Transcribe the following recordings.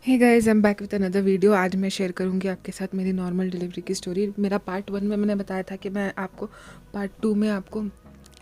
Hey guys, I am back with another video. आज मैं share करूंगी आपके साथ मेरी नॉर्मल डिलीवरी की स्टोरी। मेरा पार्ट 1 में मैंने बताया था कि मैं आपको पार्ट 2 में आपको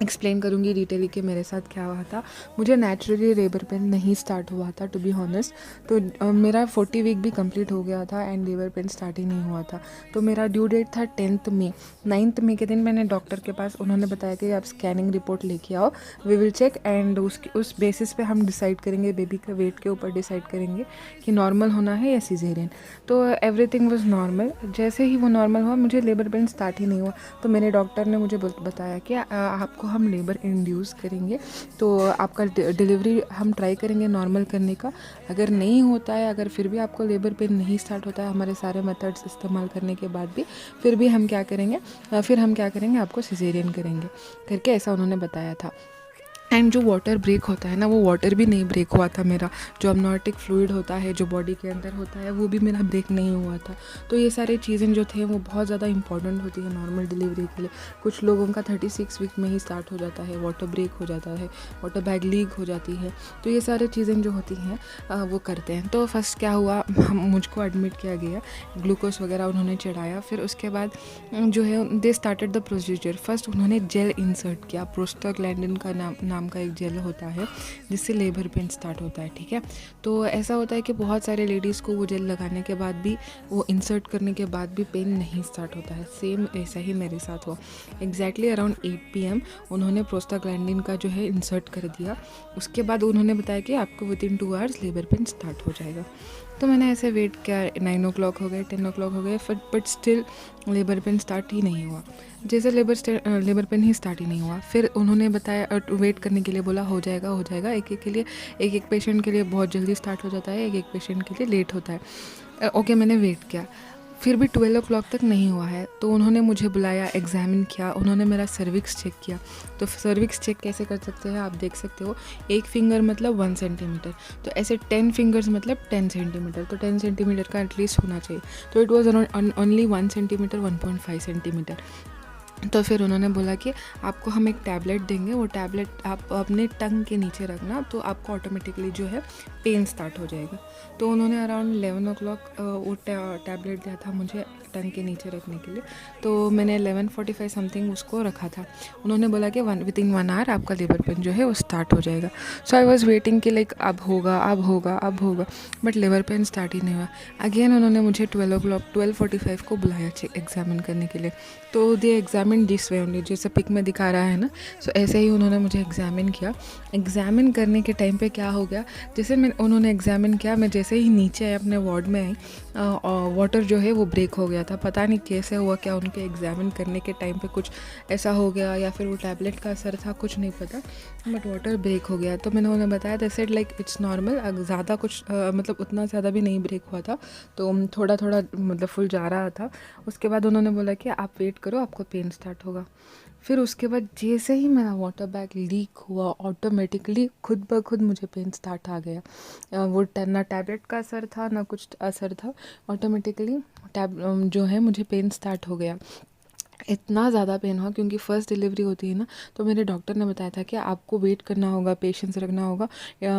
एक्सप्लेन करूंगी डिटेली कि मेरे साथ क्या हुआ था। मुझे नेचुरली लेबर पेन नहीं स्टार्ट हुआ था, टू बी हॉनेस्ट। तो मेरा 40 वीक भी कंप्लीट हो गया था एंड लेबर पेन स्टार्ट ही नहीं हुआ था। तो मेरा ड्यू डेट था 10th मई। 9th मई के दिन मैंने डॉक्टर के पास, उन्होंने बताया कि आप स्कैनिंग रिपोर्ट लेके आओ, वी विल चेक एंड उस बेसिस पे हम डिसाइड करेंगे, बेबी का वेट के ऊपर डिसाइड करेंगे कि नॉर्मल होना है या सीजेरियन। तो एवरीथिंग वाज नॉर्मल। जैसे ही वो नॉर्मल हुआ, मुझे लेबर पेन स्टार्ट ही नहीं हुआ। तो मेरे डॉक्टर ने मुझे बताया कि आपको हम लेबर इंड्यूस करेंगे, तो आपका डिलीवरी हम ट्राई करेंगे नॉर्मल करने का। अगर नहीं होता है, अगर फिर भी आपको लेबर पेन नहीं स्टार्ट होता है हमारे सारे मेथड्स इस्तेमाल करने के बाद भी, फिर भी हम क्या करेंगे, आपको सिजेरियन करेंगे करके, ऐसा उन्होंने बताया था। एंड जो वाटर ब्रेक होता है ना, वो वाटर भी नहीं ब्रेक हुआ था मेरा। जो अमनॉटिक फ्लूइड होता है, जो बॉडी के अंदर होता है, वो भी मेरा ब्रेक नहीं हुआ था। तो ये सारी चीज़ें जो थे वो बहुत ज़्यादा इंपॉर्टेंट होती है नॉर्मल डिलीवरी के लिए। कुछ लोगों का 36 वीक में ही स्टार्ट हो जाता है, वाटर ब्रेक हो जाता है, वाटर बैग लीक हो जाती है। तो ये सारी चीज़ें जो होती हैं वो करते हैं। तो फर्स्ट क्या हुआ, मुझको एडमिट किया गया, ग्लूकोज वगैरह उन्होंने चढ़ाया। फिर उसके बाद जो है they started the procedure. First उन्होंने जेल इंसर्ट किया, प्रोस्टाग्लैंडिन का नाम का एक जेल होता है जिससे लेबर पेन स्टार्ट होता है, ठीक है। तो ऐसा होता है कि बहुत सारे लेडीज़ को वो जेल लगाने के बाद भी, वो इंसर्ट करने के बाद भी पेन नहीं स्टार्ट होता है। सेम ऐसा ही मेरे साथ हुआ। एग्जैक्टली अराउंड 8 PM उन्होंने प्रोस्टाग्लैंडिन का जो है इंसर्ट कर दिया। उसके बाद उन्होंने बताया कि आपको within 2 hours labour pain start हो जाएगा। तो मैंने ऐसे वेट किया, 9 o'clock हो गए, 10 o'clock हो गए, but still labour pain start ही नहीं हुआ। जैसे लेबर पेन ही स्टार्ट ही नहीं हुआ, फिर उन्होंने बताया, वेट करने के लिए बोला, हो जाएगा हो जाएगा। एक एक पेशेंट के लिए बहुत जल्दी स्टार्ट हो जाता है, एक एक पेशेंट के लिए लेट होता है। ओके, मैंने वेट किया, फिर भी 12 o'clock तक नहीं हुआ है। तो उन्होंने मुझे बुलाया, एग्जामिन किया, उन्होंने मेरा सर्विक्स चेक किया। तो सर्विक्स चेक कैसे कर सकते हैं आप देख सकते हो, एक फिंगर मतलब 1 सेंटीमीटर, तो ऐसे 10 फिंगर्स मतलब 10 सेंटीमीटर, तो 10 सेंटीमीटर का एटलीस्ट होना चाहिए। तो it was only 1 centimetre, 1.5 centimetre. तो फिर उन्होंने बोला कि आपको हम एक टैबलेट देंगे, वो टैबलेट आप अपने टंग के नीचे रखना, तो आपको ऑटोमेटिकली जो है पेन स्टार्ट हो जाएगा। तो उन्होंने अराउंड 11 o'clock वो टैबलेट दिया था मुझे टंग के नीचे रखने के लिए। तो मैंने 11:45 समथिंग उसको रखा था। उन्होंने बोला कि विदिन 1 hour आपका लेबर पेन जो है वो स्टार्ट हो जाएगा। सो आई वॉज वेटिंग कि लाइक अब होगा अब होगा अब होगा, बट लेबर पेन स्टार्ट ही नहीं हुआ। अगेन उन्होंने मुझे 12 o'clock 12:45 को बुलाया चेक एग्जामिन करने के लिए। तो दे एग्जामिन दिस वे ओनली, जैसे पिक में दिखा रहा है ना, सो ऐसे ही उन्होंने मुझे एग्जामिन किया। एग्जामिन करने के टाइम पे क्या हो गया, जैसे उन्होंने एग्जामिन किया, मैं जैसे ही नीचे आई अपने वार्ड में आई, वाटर जो है वो ब्रेक हो गया था। पता नहीं कैसे हुआ, क्या उनके एग्जामिन करने के टाइम पे कुछ ऐसा हो गया या फिर वो टैबलेट का असर था, कुछ नहीं पता, बट वाटर ब्रेक हो गया। तो मैंने उन्हें बताया, they said like it's normal, ज़्यादा कुछ मतलब उतना ज़्यादा भी नहीं ब्रेक हुआ था, तो थोड़ा थोड़ा मतलब फुल जा रहा था। उसके बाद उन्होंने बोला कि आप वेट करो, आपको पेन स्टार्ट होगा। फिर उसके बाद जैसे ही मेरा वाटर बैग लीक हुआ, ऑटोमेटिकली खुद ब खुद मुझे पेन स्टार्ट आ गया। वो ना टैबलेट का असर था ना कुछ असर था, ऑटोमेटिकली जो है मुझे पेन स्टार्ट हो गया। इतना ज़्यादा पेन हुआ क्योंकि फ़र्स्ट डिलीवरी होती है ना, तो मेरे डॉक्टर ने बताया था कि आपको वेट करना होगा, पेशेंस रखना होगा,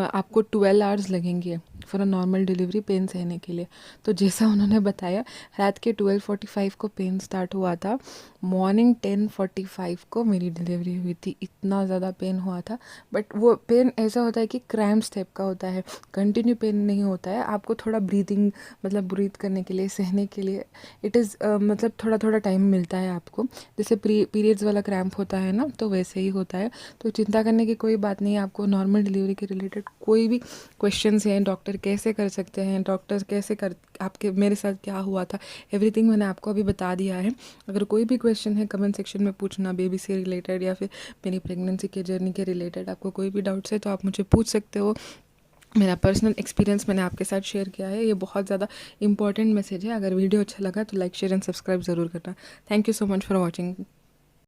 आपको 12 hours लगेंगे for a normal delivery pain सहने के लिए। तो जैसा उन्होंने बताया, रात के 12:45 को पेन स्टार्ट हुआ था, मॉर्निंग 10:45 को मेरी डिलीवरी हुई थी। इतना ज़्यादा पेन हुआ था, बट वो पेन ऐसा होता है कि क्रैम्प्स टाइप का होता है, कंटिन्यू पेन नहीं होता है। आपको थोड़ा ब्रीदिंग मतलब ब्रीथ करने के लिए, सहने के लिए इट इज़ मतलब थोड़ा थोड़ा टाइम मिलता है आपको। जैसे पीरियड्स वाला क्रैम्प होता है ना, तो वैसे ही होता है। तो चिंता करने की कोई बात नहीं है। आपको नॉर्मल डिलीवरी के रिलेटेड कोई भी क्वेश्चंस हैं, डॉक्टर कैसे कर सकते हैं, डॉक्टर कैसे कर, आपके मेरे साथ क्या हुआ था, एवरीथिंग मैंने आपको अभी बता दिया है। अगर कोई भी क्वेश्चन है कमेंट सेक्शन में पूछना, बेबी से रिलेटेड या फिर मेरी प्रेगनेंसी के जर्नी के रिलेटेड आपको कोई भी डाउट्स है तो आप मुझे पूछ सकते हो। मेरा पर्सनल एक्सपीरियंस मैंने आपके साथ शेयर किया है। ये बहुत ज़्यादा इंपॉर्टेंट मैसेज है। अगर वीडियो अच्छा लगा तो लाइक शेयर एंड सब्सक्राइब ज़रूर करना। Thank you so much for watching.